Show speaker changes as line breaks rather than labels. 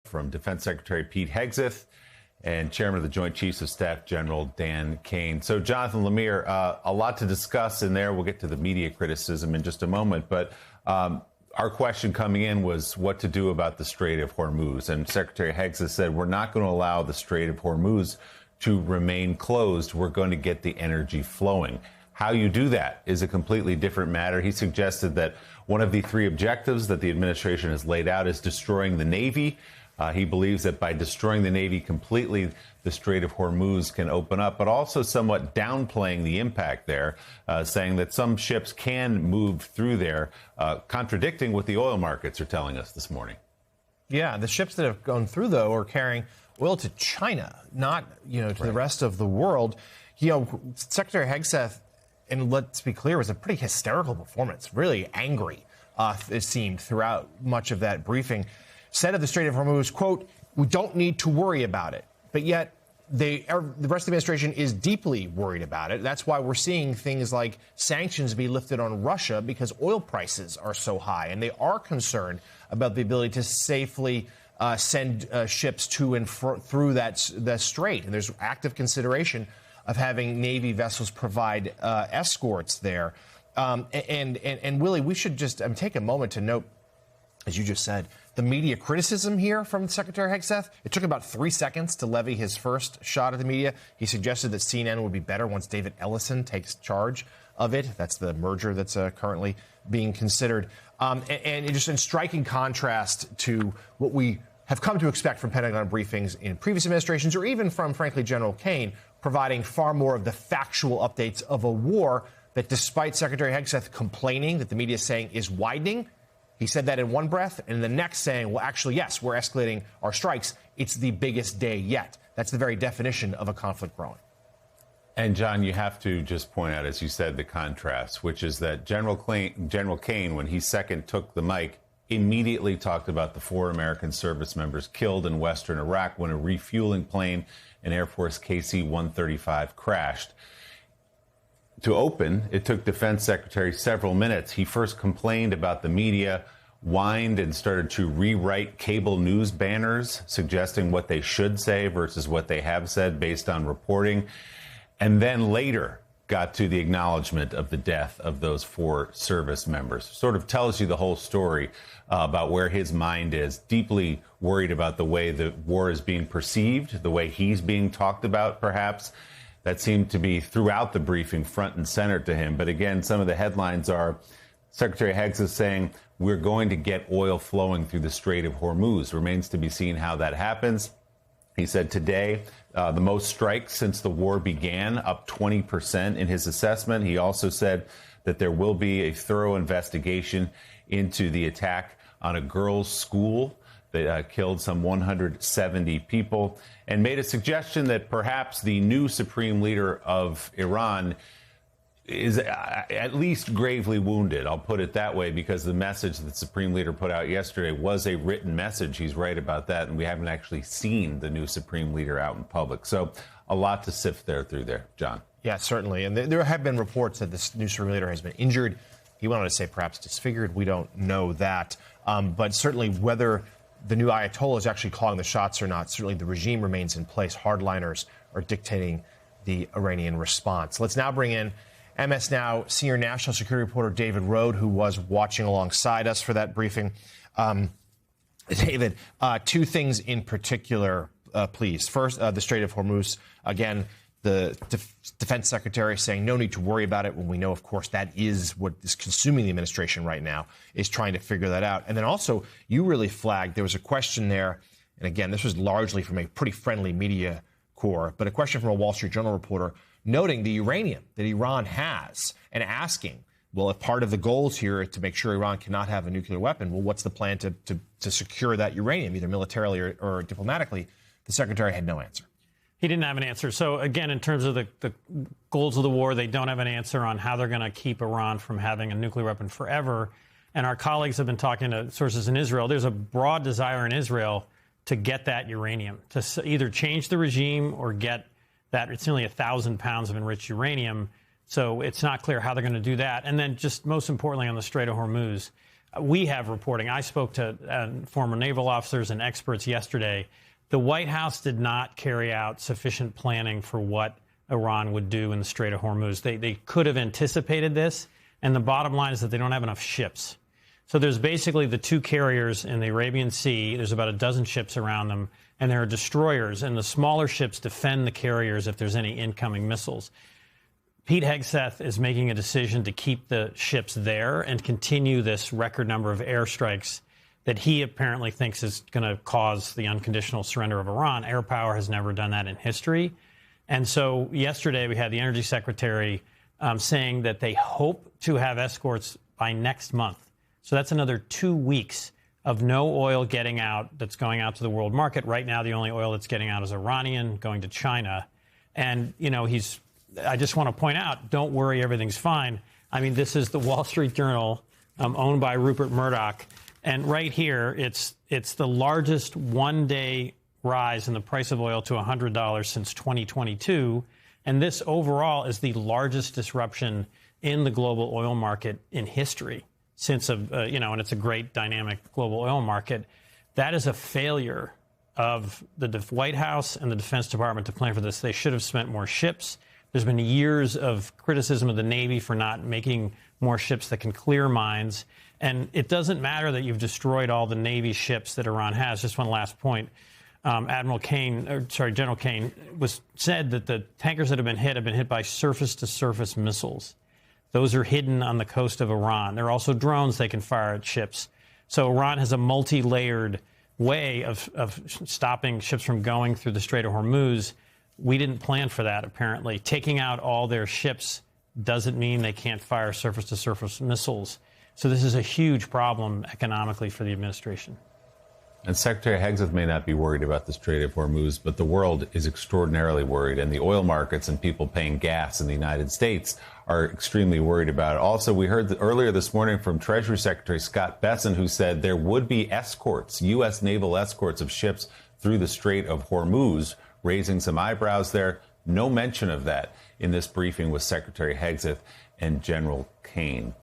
from Defense Secretary Pete Hegseth and Chairman of the Joint Chiefs of Staff General Dan Kane. So, Jonathan Lemire, a lot to discuss in there. We'll get to the media criticism in just a moment. But our question coming in was what to do about the Strait of Hormuz. And Secretary Hegseth said, we're not going to allow the Strait of Hormuz to remain closed. We're going to get the energy flowing. How you do that is a completely different matter. He suggested that one of the three objectives that the administration has laid out is destroying the Navy. He believes that by destroying the Navy completely, the Strait of Hormuz can open up, but also somewhat downplaying the impact there, saying that some ships can move through there, contradicting what the oil markets are telling us this morning.
Yeah, the ships that have gone through, though, are carrying oil to China, not, to the rest of the world. Secretary Hegseth, and let's be clear, was a pretty hysterical performance, really angry, it seemed, throughout much of that briefing. Said of the Strait of Hormuz, quote, we don't need to worry about it. But yet the rest of the administration is deeply worried about it. That's why we're seeing things like sanctions be lifted on Russia because oil prices are so high. And they are concerned about the ability to safely send ships to and through that strait. And there's active consideration of having Navy vessels provide escorts there. And Willie, we should just take a moment to note, as you just said, the media criticism here from Secretary Hegseth. It took about 3 seconds to levy his first shot at the media. He suggested that CNN would be better once David Ellison takes charge of it. That's the merger that's currently being considered. And just in striking contrast to what we have come to expect from Pentagon briefings in previous administrations, or even from, frankly, General Kane, providing far more of the factual updates of a war that, despite Secretary Hegseth complaining that the media is saying is widening, he said that in one breath, and in the next saying, well, actually, yes, we're escalating our strikes. It's the biggest day yet. That's the very definition of a conflict growing.
And, John, you have to just point out, as you said, the contrast, which is that General Kane, when he second took the mic, immediately talked about the 4 American service members killed in western Iraq when a refueling plane, an Air Force KC-135, crashed. To open, it took Defense Secretary several minutes. He first complained about the media, whined and started to rewrite cable news banners, suggesting what they should say versus what they have said based on reporting, and then later got to the acknowledgement of the death of those 4 service members. Sort of tells you the whole story about where his mind is, deeply worried about the way the war is being perceived, the way he's being talked about, perhaps. That seemed to be throughout the briefing front and center to him. But again, some of the headlines are Secretary Hegseth saying we're going to get oil flowing through the Strait of Hormuz. Remains to be seen how that happens. He said today the most strikes since the war began, up 20% in his assessment. He also said that there will be a thorough investigation into the attack on a girls' school that killed some 170 people, and made a suggestion that perhaps the new supreme leader of Iran is at least gravely wounded. I'll put it that way, because the message that the supreme leader put out yesterday was a written message. He's right about that, and we haven't actually seen the new supreme leader out in public. So a lot to sift through there, John.
Yeah, certainly. And there have been reports that this new supreme leader has been injured. He wanted to say perhaps disfigured. We don't know that. But certainly whether the new Ayatollah is actually calling the shots or not, certainly the regime remains in place. Hardliners are dictating the Iranian response. Let's now bring in MS Now senior national security reporter David Rohde, who was watching alongside us for that briefing. David, 2 things in particular, please. First, the Strait of Hormuz. Again, the defense secretary saying no need to worry about it, when we know, of course, that is what is consuming the administration right now, is trying to figure that out. And then also, you really flagged, there was a question there, and again, this was largely from a pretty friendly media corps, but a question from a Wall Street Journal reporter noting the uranium that Iran has and asking, well, if part of the goals here is to make sure Iran cannot have a nuclear weapon, well, what's the plan to secure that uranium, either militarily or diplomatically? The secretary had no answer.
He didn't have an answer. So, again, in terms of the goals of the war, they don't have an answer on how they're going to keep Iran from having a nuclear weapon forever. And our colleagues have been talking to sources in Israel. There's a broad desire in Israel to get that uranium, to either change the regime or get that. It's nearly 1,000 pounds of enriched uranium. So it's not clear how they're going to do that. And then just most importantly on the Strait of Hormuz, we have reporting. I spoke to former naval officers and experts yesterday. The White House did not carry out sufficient planning for what Iran would do in the Strait of Hormuz. They could have anticipated this, and the bottom line is that they don't have enough ships. So there's basically the two carriers in the Arabian Sea. There's about a dozen ships around them, and there are destroyers, and the smaller ships defend the carriers if there's any incoming missiles. Pete Hegseth is making a decision to keep the ships there and continue this record number of airstrikes that he apparently thinks is going to cause the unconditional surrender of Iran. Air power has never done that in history. And so yesterday we had the Energy Secretary saying that they hope to have escorts by next month. So that's another 2 weeks of no oil getting out that's going out to the world market. Right now, the only oil that's getting out is Iranian, going to China. And, you know, I just want to point out, don't worry, everything's fine. I mean, this is the Wall Street Journal, owned by Rupert Murdoch. And right here, it's the largest one-day rise in the price of oil to $100 since 2022. And this overall is the largest disruption in the global oil market in history since, and it's a great dynamic global oil market. That is a failure of the White House and the Defense Department to plan for this. They should have spent more ships. There's been years of criticism of the Navy for not making more ships that can clear mines. And it doesn't matter that you've destroyed all the Navy ships that Iran has. Just one last point. General Kane said that the tankers that have been hit by surface-to-surface missiles. Those are hidden on the coast of Iran. There are also drones they can fire at ships. So Iran has a multi-layered way of stopping ships from going through the Strait of Hormuz. We didn't plan for that, apparently. Taking out all their ships doesn't mean they can't fire surface-to-surface missiles. So this is a huge problem economically for the administration.
And Secretary Hegseth may not be worried about the Strait of Hormuz, but the world is extraordinarily worried. And the oil markets and people paying gas in the United States are extremely worried about it. Also, we heard earlier this morning from Treasury Secretary Scott Bessent, who said there would be escorts, U.S. naval escorts of ships through the Strait of Hormuz, raising some eyebrows there. No mention of that in this briefing with Secretary Hegseth and General Kane.